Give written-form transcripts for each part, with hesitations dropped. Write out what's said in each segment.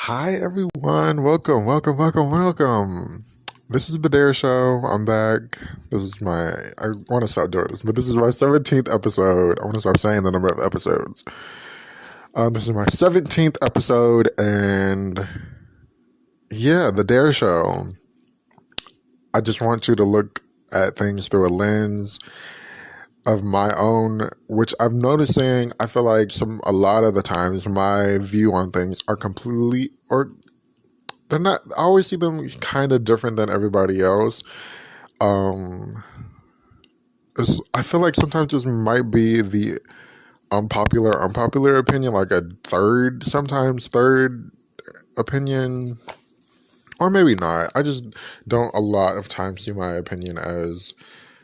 Hi everyone, welcome. This is the Dare Show. I'm back. I want to stop doing this, but this is my 17th episode. I want to stop saying the number of episodes. This is my 17th episode, and yeah, the Dare Show. I just want you to look at things through a lens of my own, which I'm noticing. I feel like a lot of the times my view on things are completely, or they're not. I always see them kind of different than everybody else. Um, I feel like sometimes this might be the unpopular opinion, like sometimes third opinion, or maybe not. I just don't a lot of times see my opinion as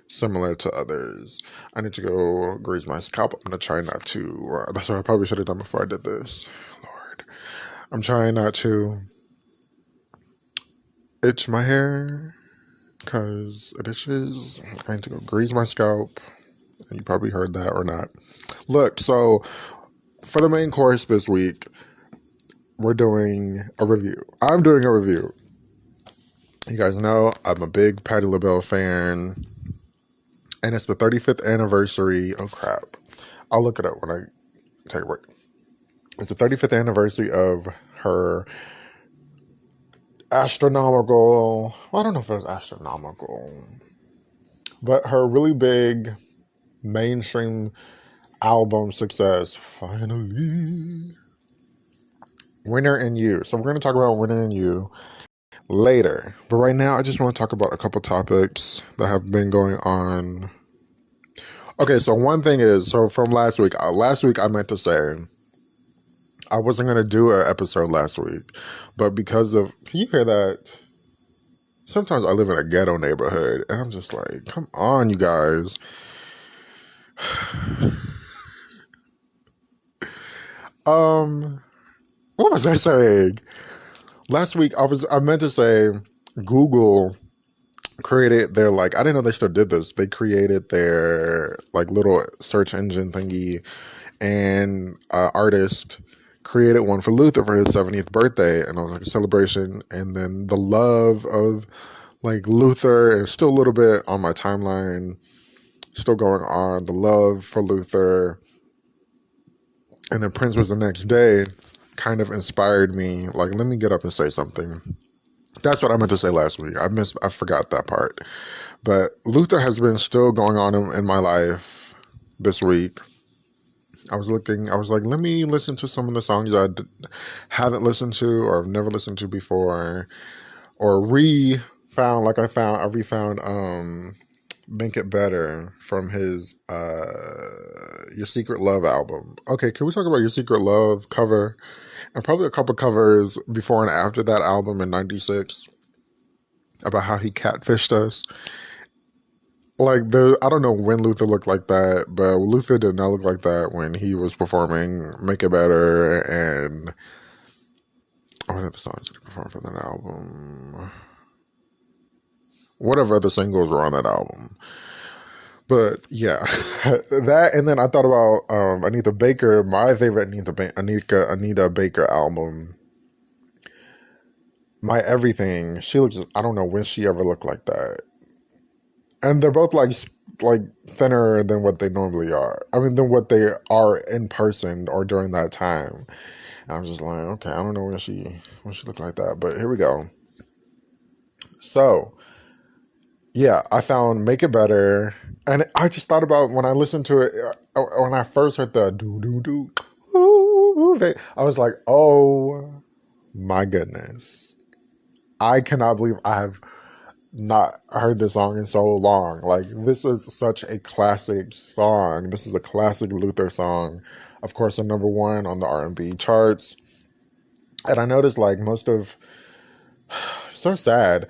similar to others. I need to go grease my scalp. I'm gonna try not to. That's what I probably should have done before I did this. Lord, I'm trying not to itch my hair because it itches. I need to go grease my scalp. You probably heard that or not. Look, so for the main course this week, we're doing a review. I'm doing a review. You guys know I'm a big Patti Labelle fan. And it's the 35th anniversary. Oh, crap. I'll look it up when I take a break. It's the 35th anniversary of her astronomical, well, I don't know if it was astronomical, but her really big mainstream album success, finally. Winner in You. So we're going to talk about Winner in You later. But right now, I just want to talk about a couple topics that have been going on. Okay, so one thing is, from last week I meant to say I wasn't going to do an episode last week, but because of, can you hear that? Sometimes I live in a ghetto neighborhood, and I'm just like, come on, you guys. What was I saying? Last week I meant to say Google created their, I didn't know they still did this. They created their little search engine thingy, and artist created one for Luther for his 70th birthday, and it was like a celebration. And then the love of Luther is still a little bit on my timeline, still going on. The love for Luther, and then Prince was the next day, kind of inspired me. Let me get up and say something. That's what I meant to say last week. I forgot that part. But Luther has been still going on in my life this week. I was like, let me listen to some of the songs I haven't listened to or have never listened to before, or I refound Make It Better from his Your Secret Love album. Okay, can we talk about Your Secret Love cover? And probably a couple covers before and after that album in 96 about how he catfished us. I don't know when Luther looked like that, but Luther did not look like that when he was performing Make It Better and what other songs did he perform for that album? Whatever other singles were on that album. But yeah, that, and then I thought about Anita Baker, my favorite Anita Baker album, My Everything. She looks, I don't know when she ever looked like that. And they're both like thinner than what they normally are. I mean, than what they are in person or during that time. And I'm just like, okay, I don't know when she looked like that, but here we go. So yeah, I found Make It Better, and I just thought about when I listened to it, when I first heard the do do do, I was like, oh my goodness, I cannot believe I have not heard this song in so long. This is such a classic song. This is a classic Luther song. Of course, a number one on the R&B charts. And I noticed so sad,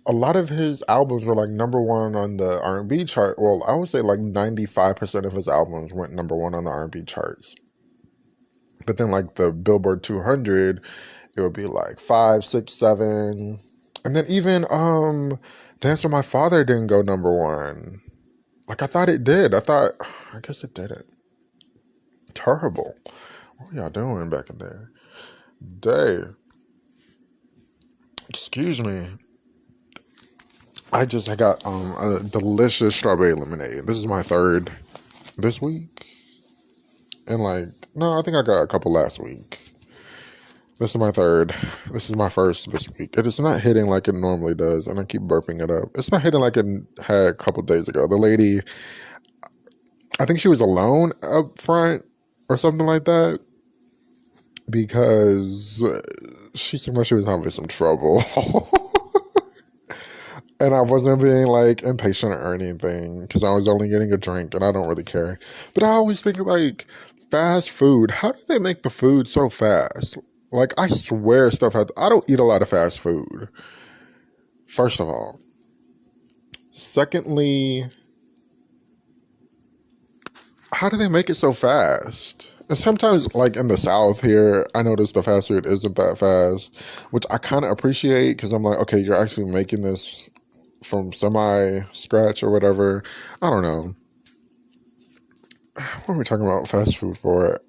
a lot of his albums were number one on the R&B chart. Well, I would say 95% of his albums went number one on the R&B charts. But then the Billboard 200, it would be 5, 6, 7. And then even Dance with My Father didn't go number one. I thought it did. I guess it didn't. Terrible. What were y'all doing back in there? Day. Excuse me. I got a delicious strawberry lemonade. This is my third this week. And like, no, I think I got a couple last week. This is my third. This is my first this week. It is not hitting like it normally does, and I keep burping it up. It's not hitting like it had a couple days ago. The lady, I think she was alone up front or something like that because she seemed like she was having some trouble. And I wasn't being like impatient or anything because I was only getting a drink and I don't really care. But I always think like fast food, how do they make the food so fast? Like I swear I don't eat a lot of fast food. First of all. Secondly, how do they make it so fast? And sometimes, like in the South here, I notice the fast food isn't that fast, which I kind of appreciate because I'm like, okay, you're actually making this from semi-scratch or whatever. I don't know. What are we talking about fast food for?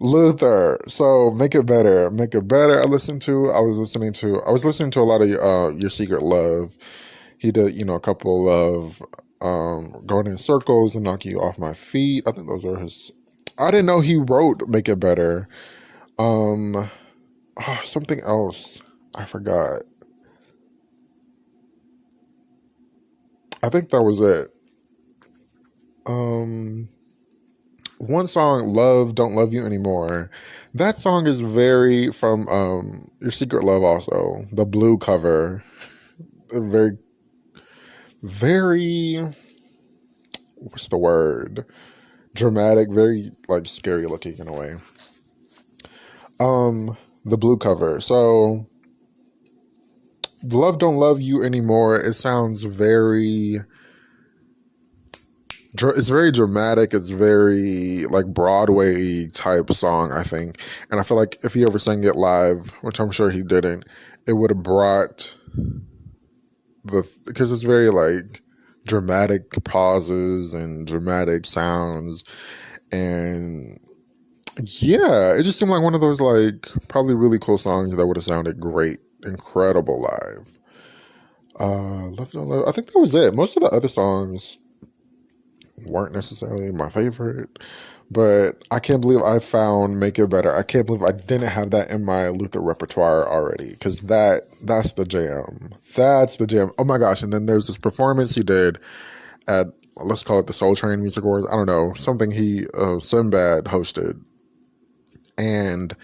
Luther. So Make It Better. Make It Better. I was listening to a lot of Your Secret Love. He did, a couple of Going in Circles and Knocking You Off My Feet. I think those are his. I didn't know he wrote Make It Better. Something else. I forgot. I think that was it. One song, Love, Don't Love You Anymore. That song is very from Your Secret Love also. The blue cover. Very, very, what's the word? Dramatic, very like scary looking in a way. The blue cover. So Love Don't Love You Anymore. It sounds very, it's very dramatic. It's very like Broadway type song, I think. And I feel like if he ever sang it live, which I'm sure he didn't, it would have brought because it's very like dramatic pauses and dramatic sounds. And yeah, it just seemed like one of those like probably really cool songs that would have sounded great, incredible live. Love Don't Love. I think that was it. Most of the other songs weren't necessarily my favorite, but I can't believe I found Make It Better. I can't believe I didn't have that in my Luther repertoire already, because that's the jam. That's the jam. Oh my gosh. And then there's this performance he did at, let's call it the Soul Train Music Awards. I don't know, something Sinbad hosted. And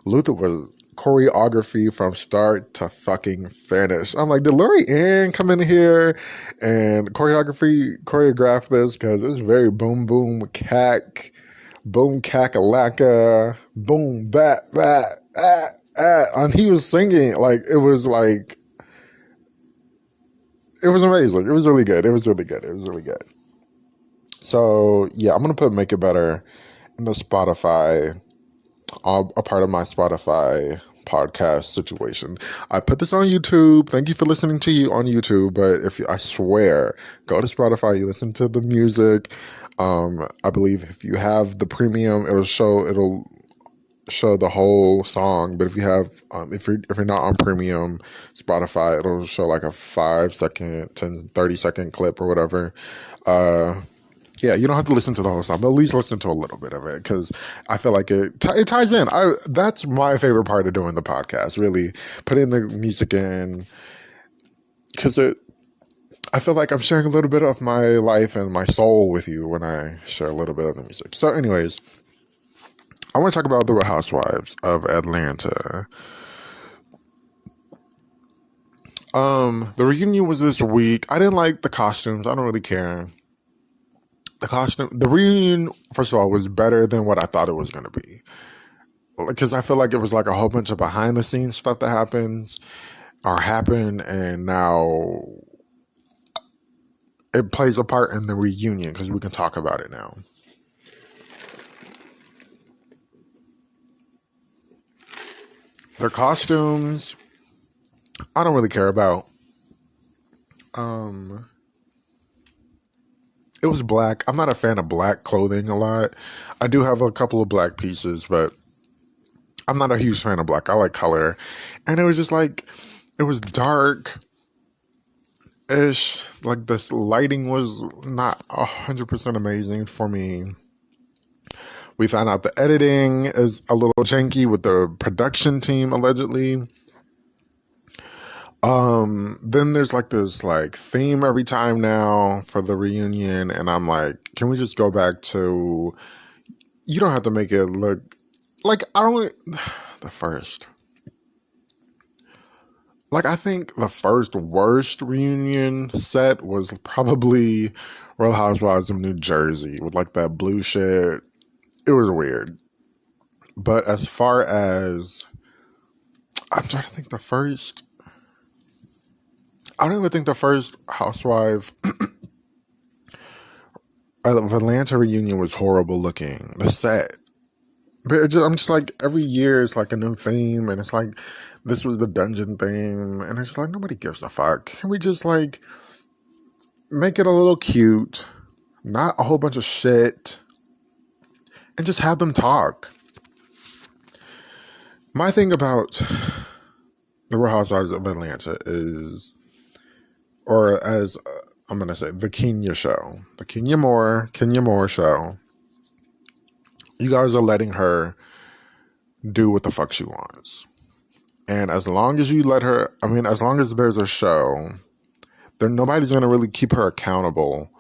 Luther was choreography from start to fucking finish. I'm like, did Lori Ann come in here and choreograph this? Because it's very boom boom cack, boom cack-a-lacka, boom bat bat and he was singing like it was amazing. It was really good. It was really good. So yeah, I'm gonna put Make It Better in the Spotify, a part of my Spotify podcast situation. I put this on YouTube. Thank you for listening to you on YouTube. But I swear, go to Spotify, you listen to the music. I believe if you have the premium, it'll show the whole song. But if you have, if you're not on premium Spotify, it'll show like a 5-second, 10, 30-second clip or whatever. Yeah, you don't have to listen to the whole song, but at least listen to a little bit of it, because I feel like it ties in. That's my favorite part of doing the podcast, really, putting the music in, because I feel like I'm sharing a little bit of my life and my soul with you when I share a little bit of the music. So anyways, I want to talk about the Real Housewives of Atlanta. The reunion was this week. I didn't like the costumes. I don't really care. The reunion, first of all, was better than what I thought it was going to be. Because I feel like it was like a whole bunch of behind the scenes stuff that happened, and now it plays a part in the reunion, because we can talk about it now. Their costumes, I don't really care about. It was black. I'm not a fan of black clothing a lot. I do have a couple of black pieces, but I'm not a huge fan of black. I like color. And it was just like, it was dark ish. Like this lighting was not 100% amazing for me. We found out the editing is a little janky with the production team allegedly. Then there's like this like theme every time now for the reunion, and I'm like, can we just go back to? You don't have to make it look like I don't. The first, like I think the first worst reunion set was probably Real Housewives of New Jersey with like that blue shit. It was weird, but as far as I'm trying to think, the first. I don't even think the first Housewife of Atlanta reunion was horrible looking. The set. But I'm just like, every year it's like a new theme, and it's like, this was the dungeon theme, and it's like, nobody gives a fuck. Can we just like make it a little cute, not a whole bunch of shit, and just have them talk? My thing about the Real Housewives of Atlanta is, or as I'm going to say, the Kenya show, the Kenya Moore show. You guys are letting her do what the fuck she wants. And as long as you let her, I mean, as long as there's a show, then nobody's going to really keep her accountable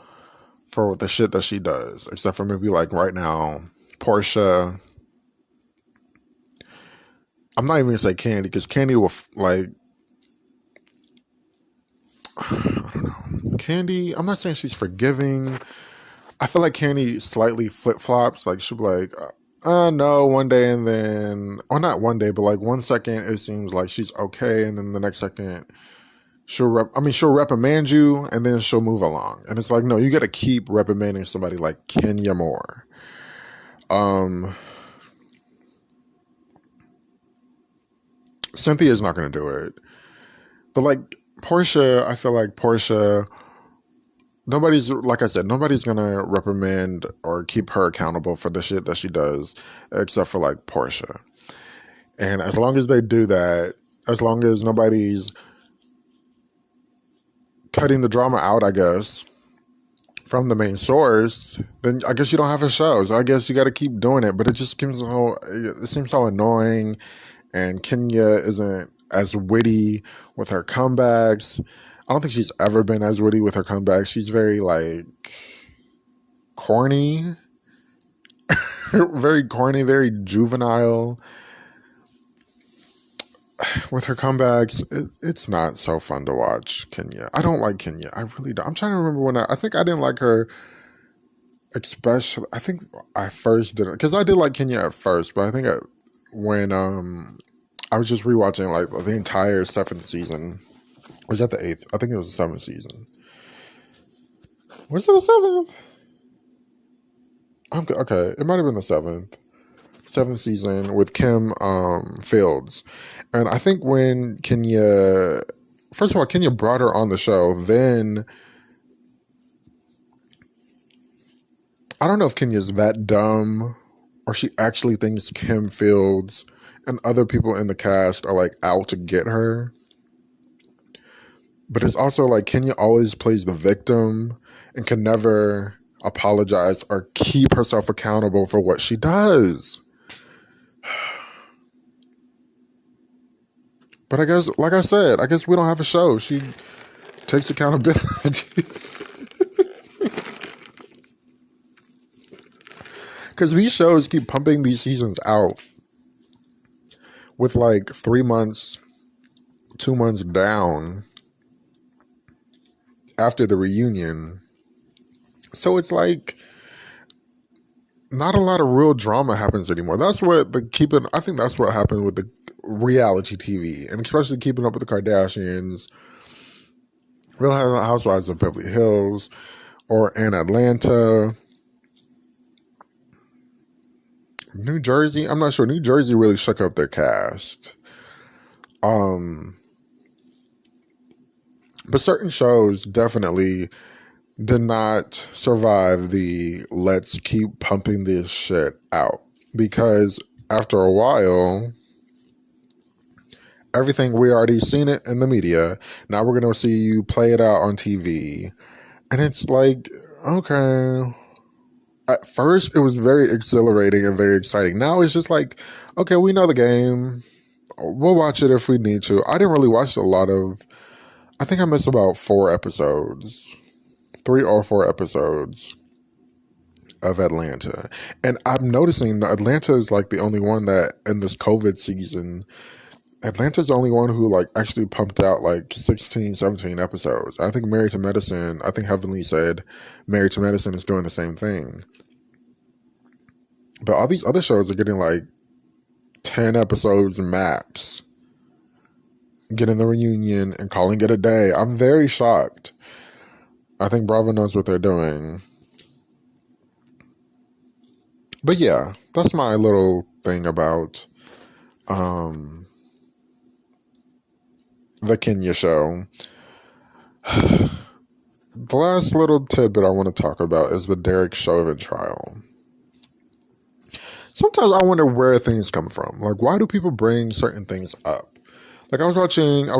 for the shit that she does. Except for maybe like right now, Portia. I'm not even going to say Candy, because Candy will like, I don't know. Candy, I'm not saying she's forgiving. I feel like Candy slightly flip-flops. Like, she'll be like, no, one day, and then, or not one day, but like 1 second it seems like she's okay, and then the next second she'll reprimand you, and then she'll move along. And it's like, no, you got to keep reprimanding somebody like Kenya Moore. Cynthia's not going to do it. But like Portia, I feel like Portia, nobody's, like I said, nobody's going to reprimand or keep her accountable for the shit that she does, except for like Portia. And as long as they do that, as long as nobody's cutting the drama out, I guess, from the main source, then I guess you don't have a show. So I guess you got to keep doing it. But it just seems so annoying. And Kenya isn't as witty with her comebacks. I don't think she's ever been as witty with her comebacks. She's very like corny, very corny, very juvenile with her comebacks. It's not so fun to watch Kenya. I don't like Kenya. I really don't. I'm trying to remember when I think I didn't like her, especially. I think I first didn't, because I did like Kenya at first, but I think when I was just rewatching like the entire 7th season. Was that the 8th? I think it was the 7th season. Was it the 7th? Okay, it might have been the 7th season with Kim Fields. And I think when Kenya, first of all, Kenya brought her on the show. Then I don't know if Kenya's that dumb, or she actually thinks Kim Fields and other people in the cast are like out to get her. But it's also like Kenya always plays the victim and can never apologize or keep herself accountable for what she does. But I guess, like I said, I guess we don't have a show. She takes accountability. Because these shows keep pumping these seasons out with like 3 months, 2 months down after the reunion. So it's like not a lot of real drama happens anymore. That's what I think that's what happened with the reality TV, and especially Keeping Up with the Kardashians, Real Housewives of Beverly Hills, or in Atlanta. New Jersey, I'm not sure. New Jersey really shook up their cast. But certain shows definitely did not survive the let's keep pumping this shit out. Because after a while, everything, we already seen it in the media. Now we're going to see you play it out on TV. And it's like, okay. At first, it was very exhilarating and very exciting. Now it's just like, okay, we know the game. We'll watch it if we need to. I didn't really watch a lot of, I think I missed about 4 episodes, 3 or 4 episodes of Atlanta. And I'm noticing that Atlanta is like the only one that in this COVID season, Atlanta's the only one who like actually pumped out like 16, 17 episodes. I think Married to Medicine, I think Heavenly said Married to Medicine is doing the same thing. But all these other shows are getting like 10 episodes max. Getting the reunion and calling it a day. I'm very shocked. I think Bravo knows what they're doing. But yeah, that's my little thing about the Kenya show. The last little tidbit I want to talk about is the Derek Chauvin trial. Sometimes I wonder where things come from. Like, why do people bring certain things up? Like, I was listening,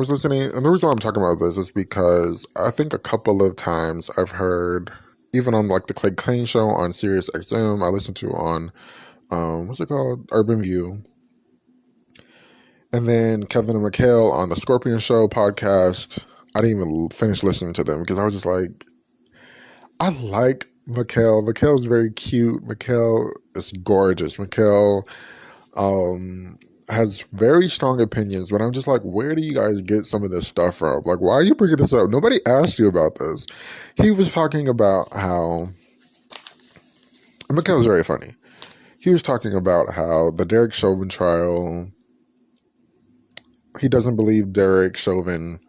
and the reason why I'm talking about this is because I think a couple of times I've heard, even on like the Clay Kane show on Sirius XM, I listened to on, what's it called? Urban View. And then Kevin and Mikhail on the Scorpion Show podcast. I didn't even finish listening to them because I was just like, I like Mikhail. Mikhail's very cute. Mikhail is gorgeous. Mikhail has very strong opinions, but I'm just like, where do you guys get some of this stuff from? Like, why are you bringing this up? Nobody asked you about this. He was talking about how, Mikhail's very funny. He was talking about how the Derek Chauvin trial, he doesn't believe Derek Chauvin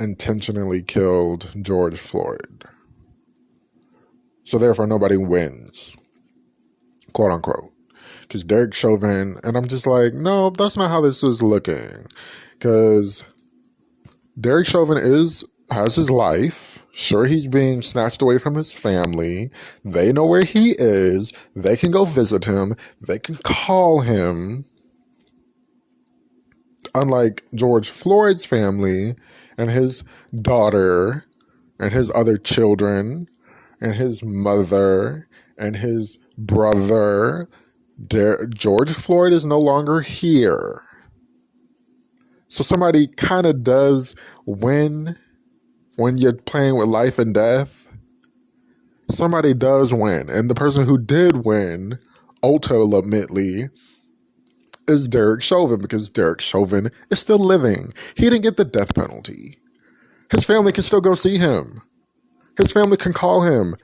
intentionally killed George Floyd. So therefore, nobody wins, quote unquote. Because Derek Chauvin, and I'm just like, no, that's not how this is looking. Because Derek Chauvin has his life. Sure, he's being snatched away from his family. They know where he is. They can go visit him. They can call him. Unlike George Floyd's family and his daughter and his other children and his mother and his brother, George Floyd is no longer here. So somebody kind of does win when you're playing with life and death. Somebody does win. And the person who did win, ultimately, is Derek Chauvin, because Derek Chauvin is still living. He didn't get the death penalty. His family can still go see him. His family can call him.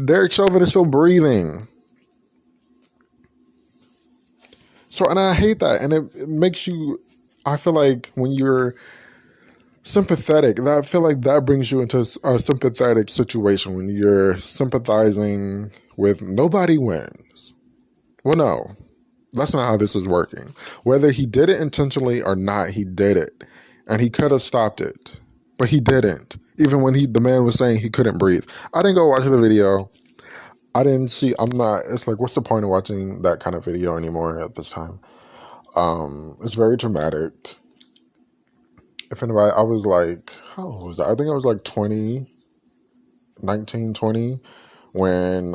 Derek Chauvin is still breathing. So, and I hate that. And it makes you, I feel like when you're sympathetic, I feel like that brings you into a sympathetic situation when you're sympathizing with nobody wins. Well, no, that's not how this is working. Whether he did it intentionally or not, he did it. And he could have stopped it. But he didn't. Even when the man was saying he couldn't breathe. I didn't go watch the video. I didn't see, it's like, what's the point of watching that kind of video anymore at this time? It's very traumatic. If anybody, I was like, how old was that? I think I was like 19, 20, when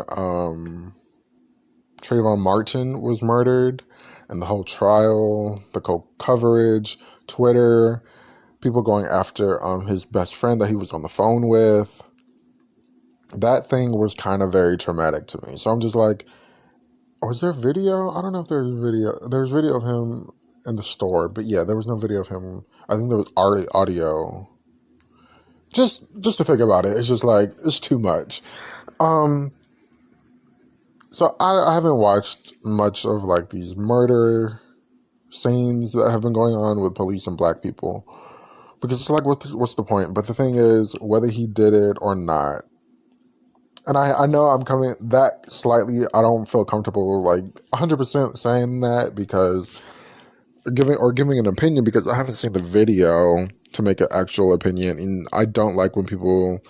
Trayvon Martin was murdered, and the whole trial, the coverage, Twitter, people going after his best friend that he was on the phone with. That thing was kind of very traumatic to me. So I'm just like, was there video? I don't know if there's video. There's video of him in the store, but yeah, there was no video of him. I think there was audio. Just to think about it, it's just like, it's too much. So I haven't watched much of like these murder scenes that have been going on with police and black people, because it's like, what's the point? But the thing is, whether he did it or not, and I know I'm coming that slightly, I don't feel comfortable like 100% saying that, because giving an opinion, because I haven't seen the video to make an actual opinion. And I don't like when people,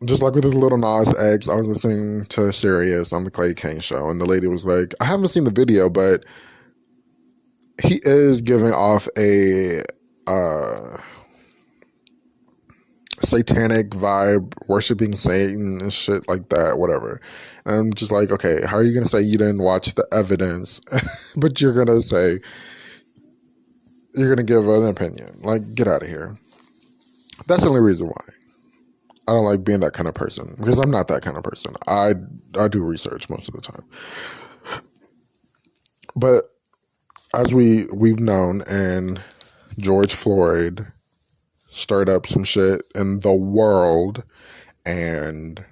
just like with his Little Nas X, I was listening to Sirius on the Clay Kane show, and the lady was like, I haven't seen the video, but he he is giving off a uh, satanic vibe, worshiping Satan and shit like that, whatever. And I'm just like, okay, how are you going to say you didn't watch the evidence, but you're going to say, you're going to give an opinion? Like, get out of here. That's the only reason why I don't like being that kind of person, because I'm not that kind of person. I do research most of the time. But as we've known, and George Floyd stirred up some shit in the world, and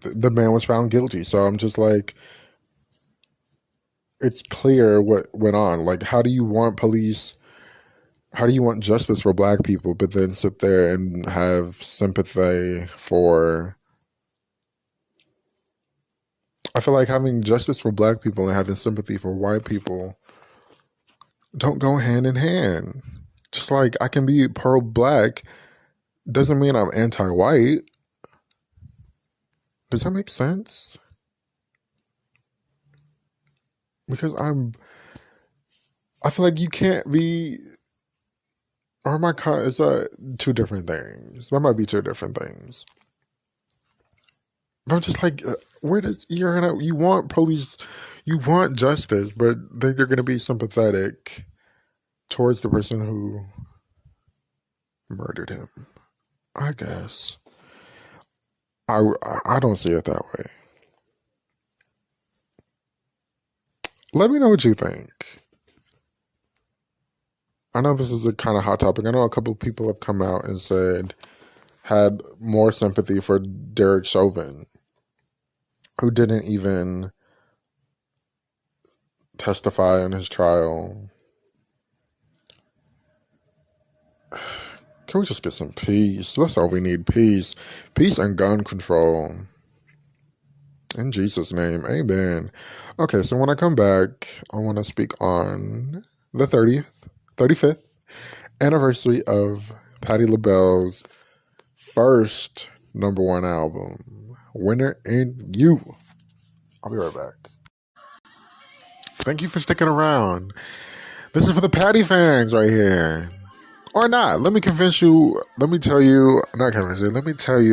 the man was found guilty. So I'm just like, it's clear what went on. Like, how do you want justice for black people, but then sit there and have sympathy for... I feel like having justice for black people and having sympathy for white people don't go hand in hand. Just like I can be pro-black doesn't mean I'm anti-white. Does that make sense? Because I feel like you can't be... Or am I... Is that two different things? That might be two different things. But I'm just like, where does... You want police... You want justice, but then you're going to be sympathetic towards the person who murdered him. I guess. I don't see it that way. Let me know what you think. I know this is a kind of hot topic. I know a couple of people have come out and had more sympathy for Derek Chauvin, who didn't even testify in his trial. Can we just get some peace? That's all we need, peace. Peace and gun control. In Jesus' name, amen. Okay, so when I come back, I want to speak on the 35th anniversary of Patti Labelle's first #1 album, Winter in You. I'll be right back. Thank you for sticking around. This is for the Patti fans right here. Or not. Let me tell you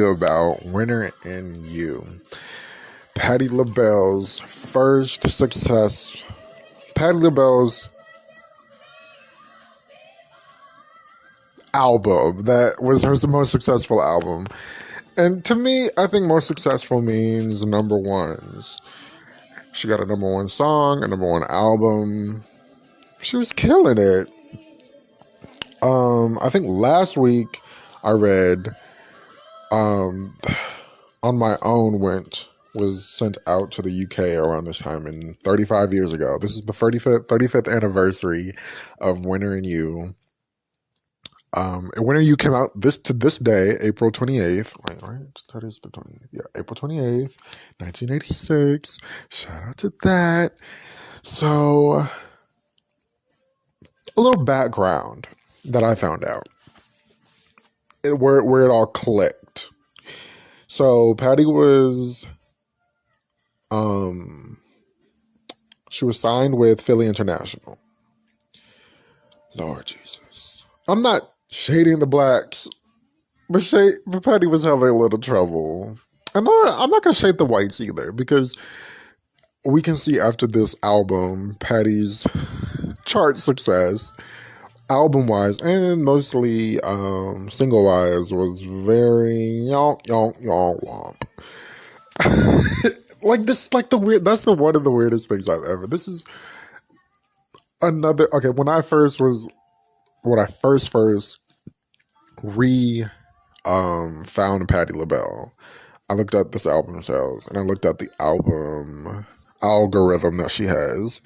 about Winter in You. Patti Labelle's first success. Patti Labelle's album that was her most successful album. And to me, I think most successful means #1s. She got a #1 song, a #1 album. She was killing it. I think last week I read On My Own was sent out to the UK around this time, and 35 years ago. This is the 35th anniversary of Winter in You. And Winter in You came out to this day, April 28th. Right? That is the 28th. Yeah, April 28th, 1986. Shout out to that. So, a little background that I found out. Where it all clicked. So, Patti was... she was signed with Philly International. Lord Jesus. I'm not shading the blacks, but Patti was having a little trouble. And I'm not going to shade the whites either, because we can see after this album, Patti's chart success, album-wise, and mostly single-wise, was very yonk, yonk, yonk, womp. Like this, like that's one of the weirdest things I've ever. This is another. Okay, when I first found Patti Labelle, I looked at this album sales, and I looked at the album algorithm that she has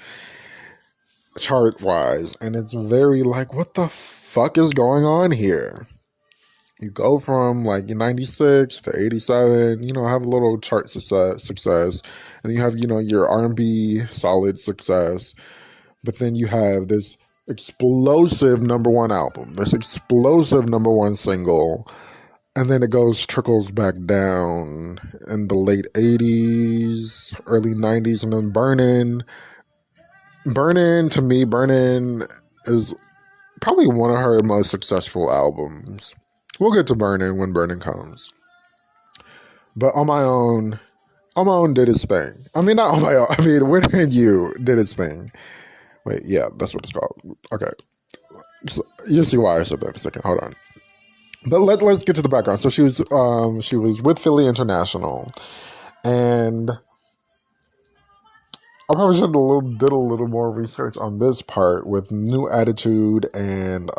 chart wise, and it's very like, what the fuck is going on here? You go from like 96 to 87, have a little chart success, and you have, your R&B solid success, but then you have this explosive #1 album, this explosive #1 single, and then it trickles back down in the late 80s, early 90s, and then Burnin', Burnin', to me, Burnin' is probably one of her most successful albums. We'll get to Burnin' when Burnin' comes. But on my own did its thing. I mean, not on my own. I mean, Winter and You did its thing. Wait, yeah, that's what it's called. Okay. So, you'll see why I said that in a second. Hold on. But let's get to the background. So she was with Philly International, and I probably should have did a little more research on this part with New Attitude and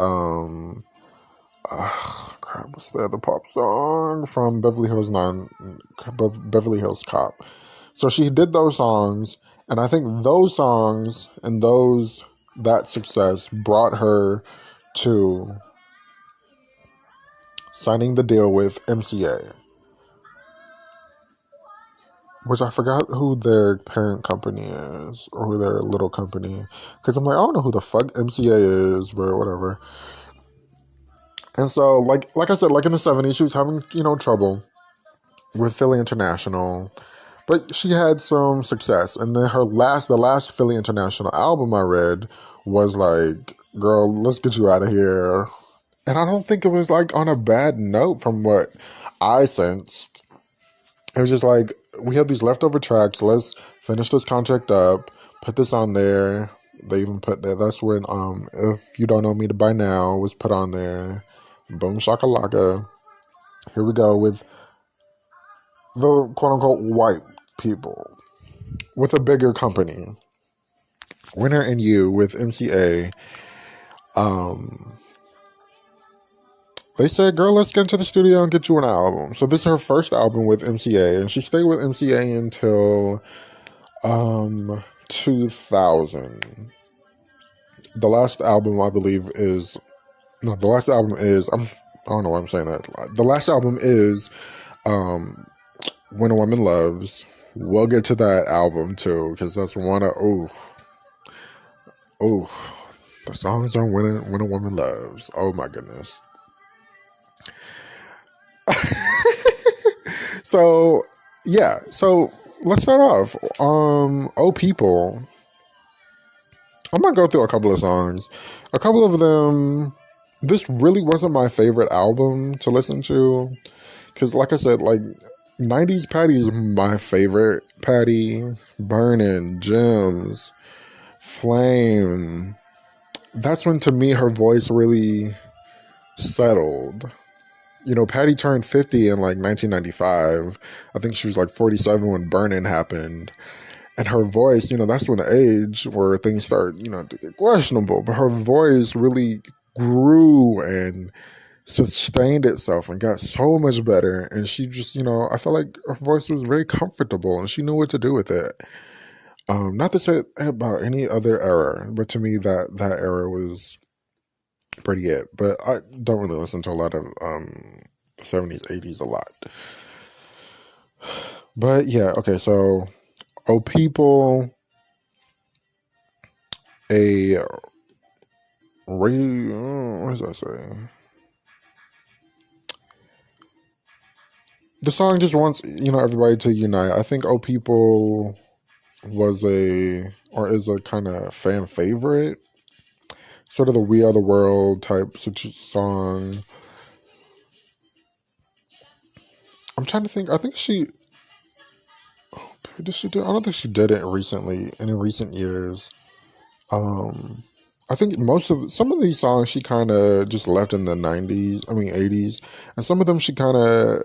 crap, what's the other pop song from Beverly Hills Cop. So she did those songs, and I think those songs and that success brought her to signing the deal with MCA, which I forgot who their parent company is or who their little company. Because I'm like, I don't know who the fuck MCA is, but whatever. And so, like I said, like in the 70s, she was having, trouble with Philly International. But she had some success. And then the last Philly International album I read was like, girl, let's get you out of here. And I don't think it was like on a bad note from what I sensed. It was just like, we have these leftover tracks. Let's finish this contract up. Put this on there. They even put that. That's when If You Don't Know Me By Now was put on there. Boom shakalaka. Here we go with the quote unquote white people with a bigger company. Winter and You with MCA. They said, girl, let's get into the studio and get you an album. So this is her first album with MCA, and she stayed with MCA until 2000. The last album, I believe, is I don't know why I'm saying that. The last album is When a Woman Loves. We'll get to that album too, because that's one of the songs on When a Woman Loves. Oh my goodness. So yeah, so let's start off. Oh People. I'm gonna go through a couple of songs. A couple of them, this really wasn't my favorite album to listen to, because like I said, like 90s Patti is my favorite. Patti, Burnin', Gems, Flame. That's when to me her voice really settled. Patti turned 50 in like 1995. I think she was like 47 when Burnin' happened. And her voice, that's when the age where things start, to get questionable. But her voice really grew and sustained itself and got so much better. And she just, I felt like her voice was very comfortable and she knew what to do with it. Not to say about any other era, but to me that era was pretty it. But I don't really listen to a lot of the 70s, 80s a lot. But yeah, okay, so Oh People, what does that say? The song just wants, everybody to unite. I think Oh People is a kind of fan favorite. Sort of the We Are the World type song. I'm trying to think. I think did she do? I don't think she did it recently, and in recent years. I think some of these songs she kind of just left in the 80s, and some of them she kind of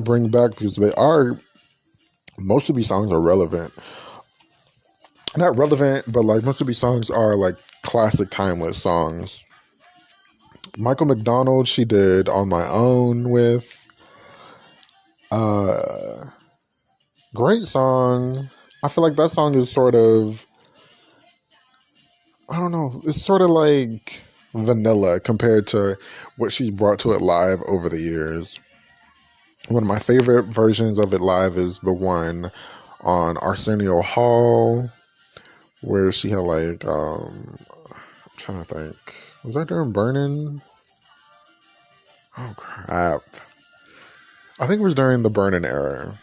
bring back because most of these songs are relevant. Not relevant, but like most of these songs are like classic, timeless songs. Michael McDonald, she did On My Own with. Great song. I feel like that song is sort of, I don't know, it's sort of like vanilla compared to what she's brought to it live over the years. One of my favorite versions of it live is the one on Arsenio Hall, where she had like, I'm trying to think, was that during Burnin'? Oh crap. I think it was during the Burnin' era.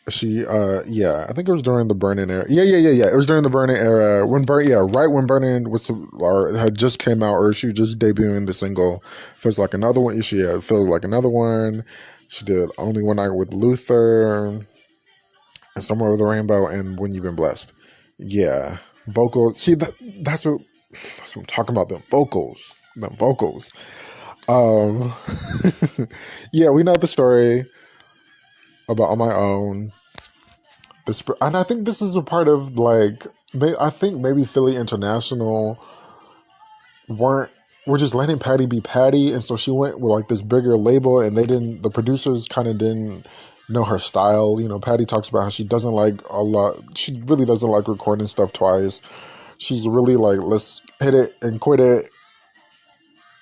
She, yeah, I think it was during the Burning era. Yeah. It was during the Burning era when right when Burning was or had just came out, or she was just debuting the single. Feels like another one. She had feels like another one. She did Only One Night with Luther, and Somewhere Over the Rainbow, and When You've Been Blessed. Yeah, vocals. See that's what I'm talking about. The vocals, the vocals. Um, yeah, we know the story about On My Own. And I think this is a part of like, I think maybe Philly International weren't were just letting Patti be Patti, and so she went with like this bigger label, and the producers kind of didn't know her style. You know, Patti talks about how she doesn't like a lot. She really doesn't like recording stuff twice. She's really like, let's hit it and quit it,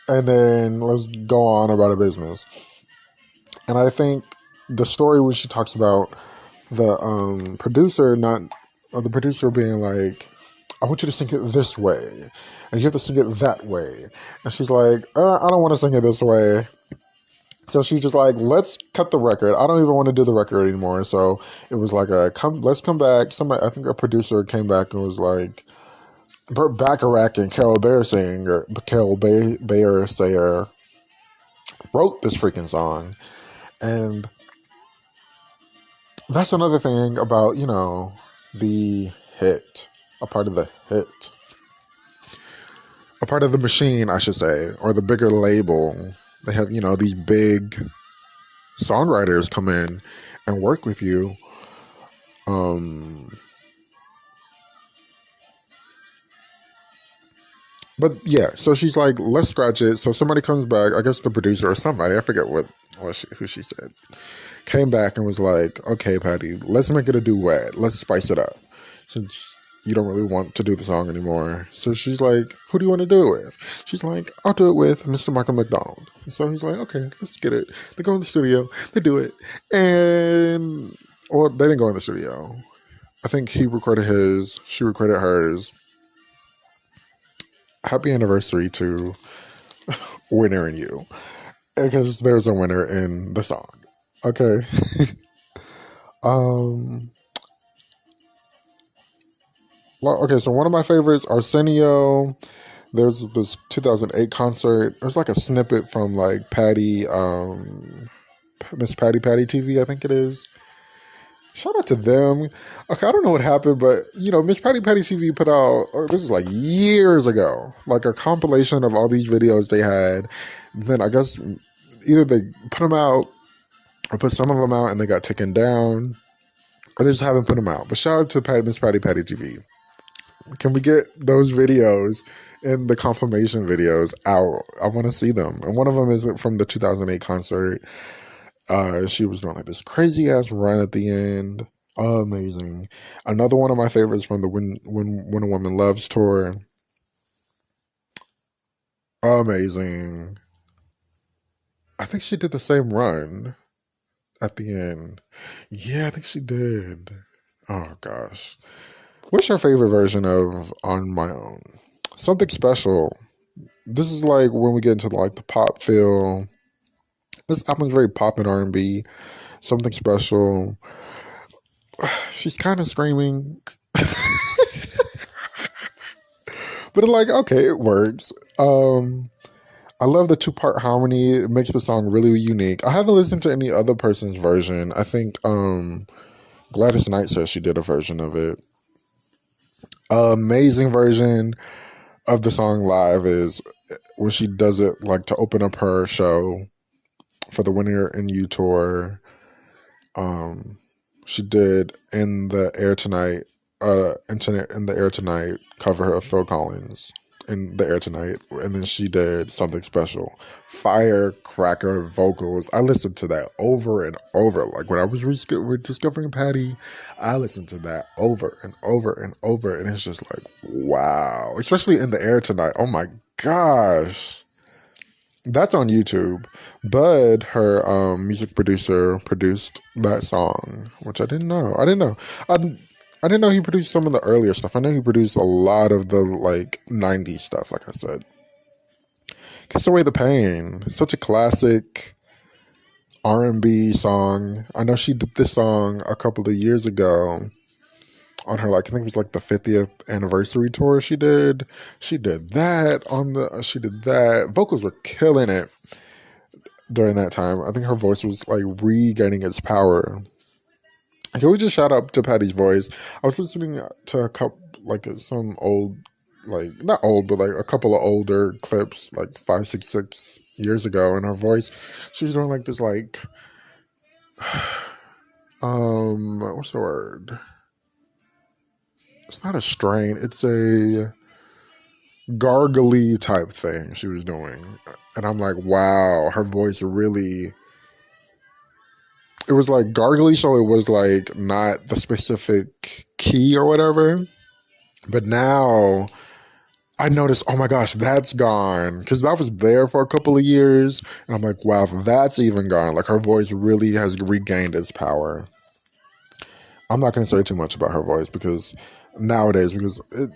and then let's go on about a business. And I think the story when she talks about the producer not or the producer being like, I want you to sing it this way and you have to sing it that way, and she's like, I don't want to sing it this way. So she's just like, let's cut the record. I don't even want to do the record anymore. So it was like let's come back. Somebody, I think a producer came back and was like, Burt Bacharach and Carol Bayer Sayer wrote this freaking song. And that's another thing about, the hit, a part of the hit, a part of the machine, I should say, or the bigger label. They have, these big songwriters come in and work with you. But yeah, so she's like, let's scratch it. So somebody comes back, I guess the producer or somebody, I forget who she said, came back and was like, okay, Patti, let's make it a duet. Let's spice it up. Since you don't really want to do the song anymore. So she's like, who do you want to do it with? She's like, I'll do it with Mr. Michael McDonald. So he's like, okay, let's get it. They go in the studio, they do it. And, well, they didn't go in the studio. I think he recorded his, she recorded hers. Happy anniversary to Winner and You. Because there's a winner in the song. Okay. Okay, so one of my favorites, Arsenio. There's this 2008 concert. There's like a snippet from like Patti, Miss Patti TV, I think it is. Shout out to them. Okay, I don't know what happened, but Miss Patti TV put out, this is like years ago, like a compilation of all these videos they had. Then I guess either they put them out or put some of them out and they got taken down, or they just haven't put them out. But shout out to Miss Patti TV. Can we get those videos and the confirmation videos out? I want to see them. And one of them is from the 2008 concert. She was doing like this crazy ass run at the end. Amazing. Another one of my favorites from the When a Woman Loves tour. Amazing. I think she did the same run at the end. Yeah, I think she did. Oh gosh. What's your favorite version of On My Own? Something Special. This is like when we get into like the pop feel. This album's very pop and R&B. Something Special. She's kind of screaming. But like, okay, it works. I love the 2-part harmony. It makes the song really unique. I haven't listened to any other person's version. I think Gladys Knight says she did a version of it. Amazing version of the song live is when she does it like to open up her show for the Winner and You tour. She did In the Air Tonight, Internet in the Air Tonight cover of Phil Collins in the Air Tonight, and then she did Something Special. Firecracker vocals. I listened to that over and over. Like when I was discovering Patti, I listened to that over and over and over, and it's just like, wow. Especially In the Air Tonight. Oh my gosh. That's on YouTube. Bud, her music producer, produced that song, which I didn't know. I didn't know he produced some of the earlier stuff. I know he produced a lot of the like 90s stuff, like I said. Kiss Away the Pain. Such a classic. R&B song. I know she did this song a couple of years ago on her, like, I think it was like the 50th anniversary tour she did. She did that she did that. Vocals were killing it during that time. I think her voice was like regaining its power. Can we just shout out to Patty's voice? I was listening to a couple, like some old, like not old, but like a couple of older clips, like 5, 6 years ago, and her voice, she was doing like this, like, what's the word? It's not a strain. It's a gargly type thing she was doing, and I'm like, wow, her voice really. It was like gargly, so it was like not the specific key or whatever. But now I noticed, oh my gosh, that's gone. Because that was there for a couple of years. And I'm like, wow, that's even gone. Like her voice really has regained its power. I'm not going to say too much about her voice because nowadays, because it,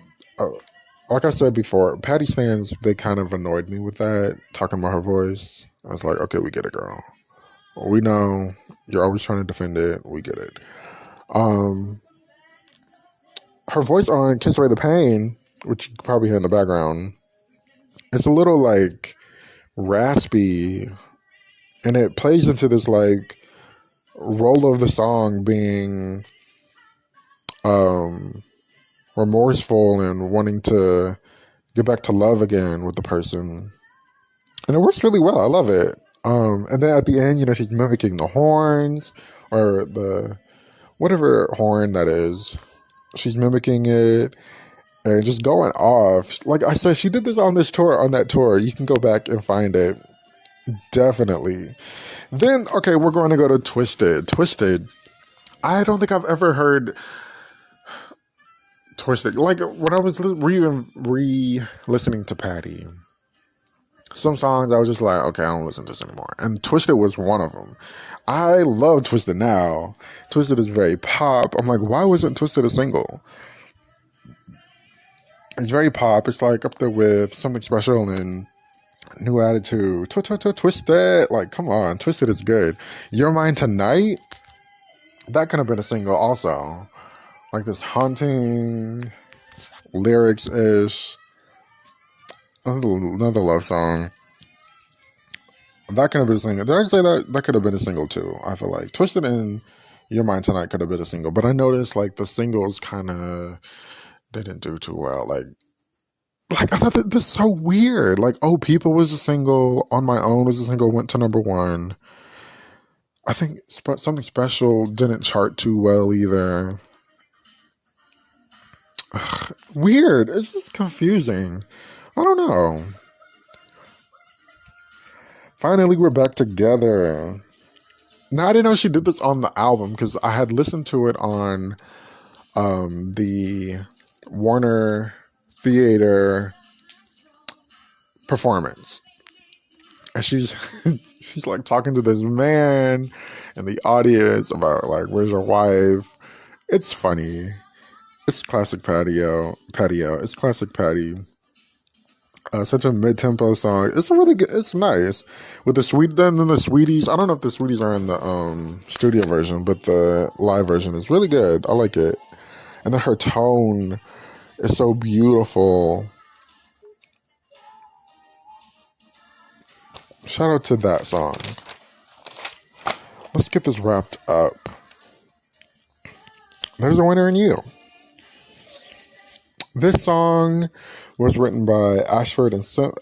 like I said before, Patty stands, they kind of annoyed me with that, talking about her voice. I was like, okay, we get it, girl. We know you're always trying to defend it. We get it. Her voice on Kiss Away the Pain, which you can probably hear in the background, it's a little like raspy, and it plays into this like role of the song being remorseful and wanting to get back to love again with the person. And it works really well. I love it. And then at the end, you know, she's mimicking the horns or the whatever horn that is. She's mimicking it and just going off. Like I said, she did this on that tour. You can go back and find it. Definitely. Then, okay, we're going to go to Twisted. Twisted. I don't think I've ever heard Twisted. Like when I was re-listening to Patti, some songs I was just like, okay, I don't listen to this anymore. And Twisted was one of them. I love Twisted now. Twisted is very pop. I'm like, why wasn't Twisted a single? It's very pop. It's like up there with Something Special and New Attitude. Twisted. Like, come on. Twisted is good. You're Mine Tonight. That could have been a single also. Like this haunting lyrics-ish. Another love song. That could have been a single. Did I say that? That could have been a single too, I feel like. Twisted and Your Mind Tonight could have been a single. But I noticed like the singles kind of didn't do too well. Like I thought this is so weird. Like, Oh People was a single. On My Own was a single. Went to #1. I think Something Special didn't chart too well either. Ugh, weird. It's just confusing. I don't know. Finally, we're back together. Now, I didn't know she did this on the album because I had listened to it on the Warner Theater performance. And she's she's like talking to this man in the audience about like, where's your wife? It's funny. It's classic patio. It's classic Patti. Such a mid-tempo song. It's a really good. It's nice with then the Sweeties. I don't know if the Sweeties are in the studio version, but the live version is really good. I like it, and then her tone is so beautiful. Shout out to that song. Let's get this wrapped up. There's a winner in you. This song was written by Ashford and Simpson.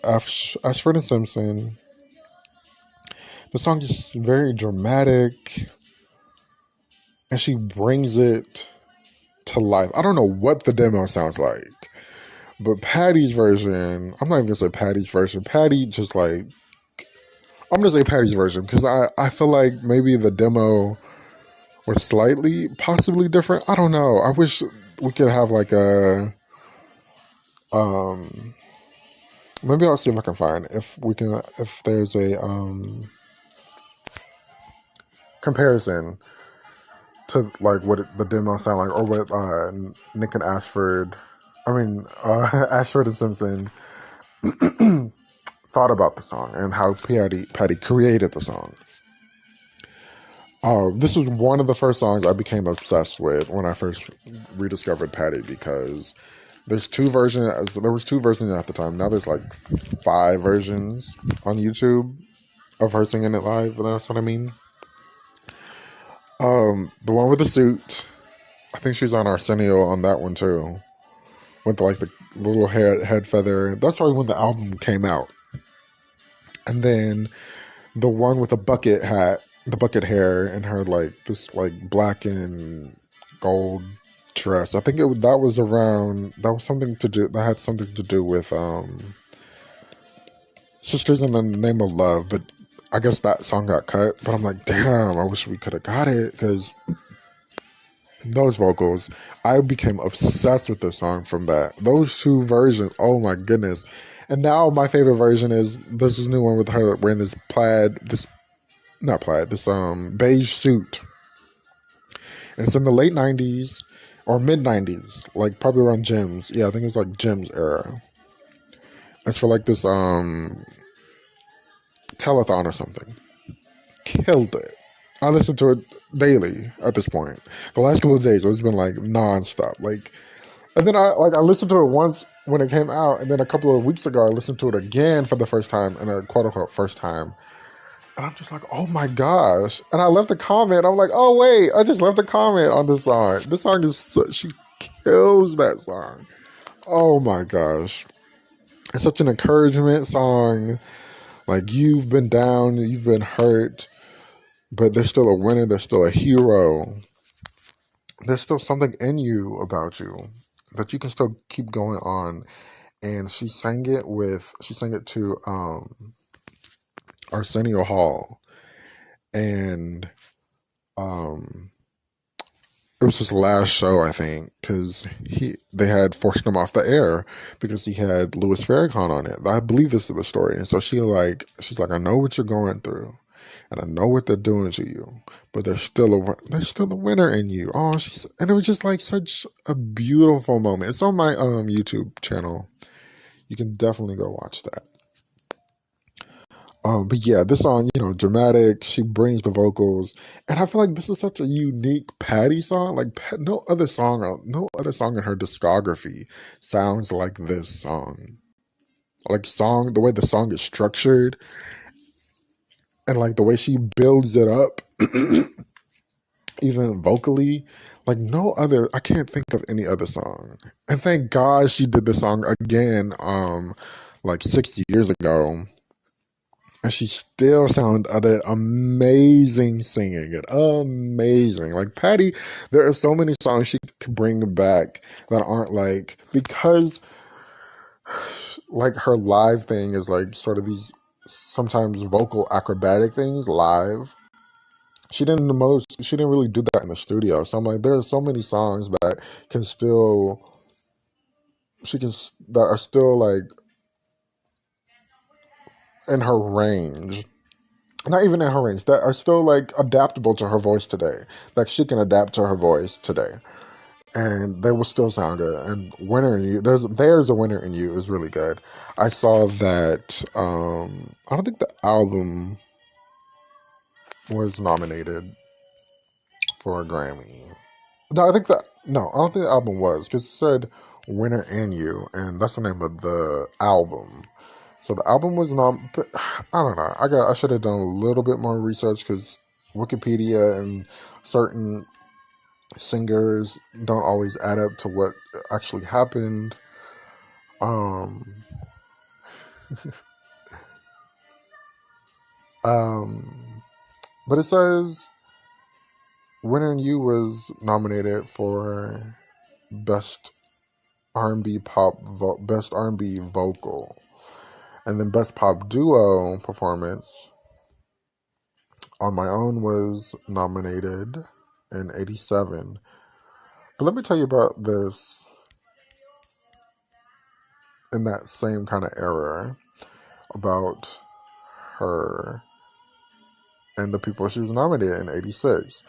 The song is very dramatic, and she brings it to life. I don't know what the demo sounds like, but Patty's version, I'm not even going to say Patty's version. Patti just like, I'm going to say Patty's version because I feel like maybe the demo was slightly, possibly different. I don't know. I wish we could have like a... maybe I'll see if I can find if there's a comparison to like what the demo sound like, or what Nick and Ashford and Simpson thought about the song and how Patti created the song. This was one of the first songs I became obsessed with when I first rediscovered Patti, because there's two versions. There was two versions at the time. Now there's like five versions on YouTube of her singing it live. And that's what I mean. The one with the suit. I think she's on Arsenio on that one too, with like the little head feather. That's probably when the album came out. And then the one with the bucket hat, the bucket hair, and her like this like black and gold dress. I think that was around. That was something to do. That had something to do with Sisters in the Name of Love. But I guess that song got cut. But I'm like, damn, I wish we could have got it, because those vocals, I became obsessed with the song from that. Those two versions, oh my goodness. And now my favorite version is this new one with her wearing this this beige suit. And it's in the late 90s or mid 90s, like probably around Jim's. Yeah, I think it was like Jim's era. It's for like this telethon or something. Killed it. I listen to it daily at this point. The last couple of days, it's been like nonstop. Like, and then I listened to it once when it came out, and then a couple of weeks ago, I listened to it again for the first time, and a quote unquote first time. And I'm just like, oh my gosh! And I left a comment. I'm like, oh wait, I just left a comment on this song. This song is she kills that song. Oh my gosh! It's such an encouragement song. Like, you've been down, you've been hurt, but there's still a winner, there's still a hero. There's still something in you about you that you can still keep going on. And she sang it to Arsenio Hall. And it was his last show, I think, because they had forced him off the air because he had Louis Farrakhan on it. I believe this is the story. And so she's like, I know what you're going through, and I know what they're doing to you, but there's still a winner in you. Oh, and it was just like such a beautiful moment. It's on my YouTube channel. You can definitely go watch that. But yeah, this song, dramatic. She brings the vocals, and I feel like this is such a unique Patti song. Like no other song in her discography sounds like this song. Like the way the song is structured, and like the way she builds it up, even vocally. Like no other, I can't think of any other song. And thank God she did the song again, like 6 years ago. And she still sounded amazing singing it. Amazing. Like Patti, there are so many songs she could bring back that aren't like, because like her live thing is like sort of these sometimes vocal acrobatic things live. She didn't really do that in the studio. So I'm like, there are so many songs that that are still like in her range, not even in her range, that are still like adaptable to her voice today. Like she can adapt to her voice today, and they will still sound good. And Winner in You, there's a Winner in You is really good. I saw that. I don't think the album was nominated for a Grammy. No, I don't think the album was, because it said Winner in You, and that's the name of the album. So the album was but I don't know. I should have done a little bit more research, because Wikipedia and certain singers don't always add up to what actually happened. Um, um, but it says Winner in You was nominated for best R&B best R&B vocal, and then best pop duo performance. On My Own was nominated in '87. But let me tell you about this in that same kind of era, about her and the people she was nominated in '86.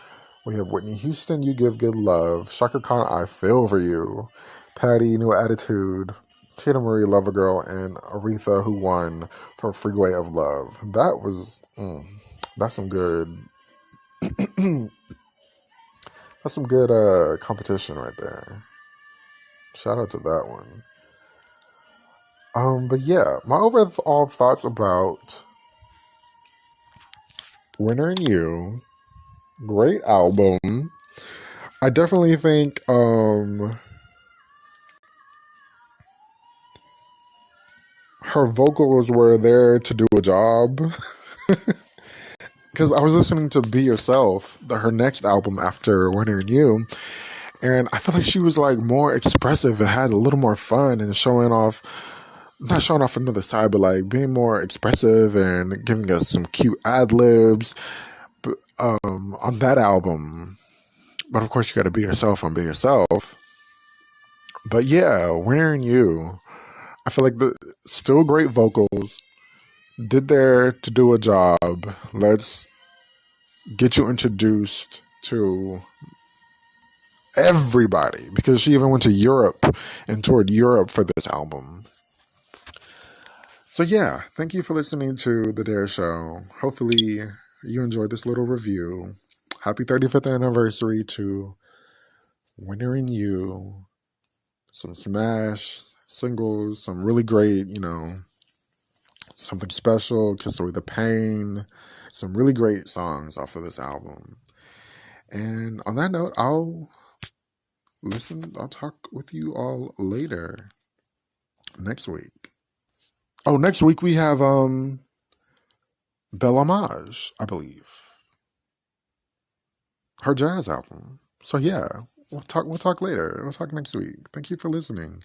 We have Whitney Houston, You Give Good Love, Shaka Khan, I Feel For You, Patti, New Attitude, Tina Marie, Lover Girl, and Aretha, who won for Freeway of Love. That's some good That's some good competition right there. Shout out to that one. But yeah, my overall thoughts about Winter and You, great album. I definitely think her vocals were there to do a job. Because I was listening to Be Yourself, her next album after Winter and You, and I feel like she was like more expressive and had a little more fun and showing off, not showing off another side, but like being more expressive and giving us some cute ad libs on that album. But of course, you got to be yourself on Be Yourself. But yeah, Winter and You, I feel like the still great vocals, did there to do a job. Let's get you introduced to everybody because she even went to Europe and toured Europe for this album. So yeah, thank you for listening to The Dare Show. Hopefully you enjoyed this little review. Happy 35th anniversary to Winter and You. Some smash singles, some really great, Something Special, Kiss Away the Pain, some really great songs off of this album. And on that note, I'll talk with you all later next week. Oh, next week we have Belle Homage, I believe. Her jazz album. So yeah, we'll talk later. We'll talk next week. Thank you for listening.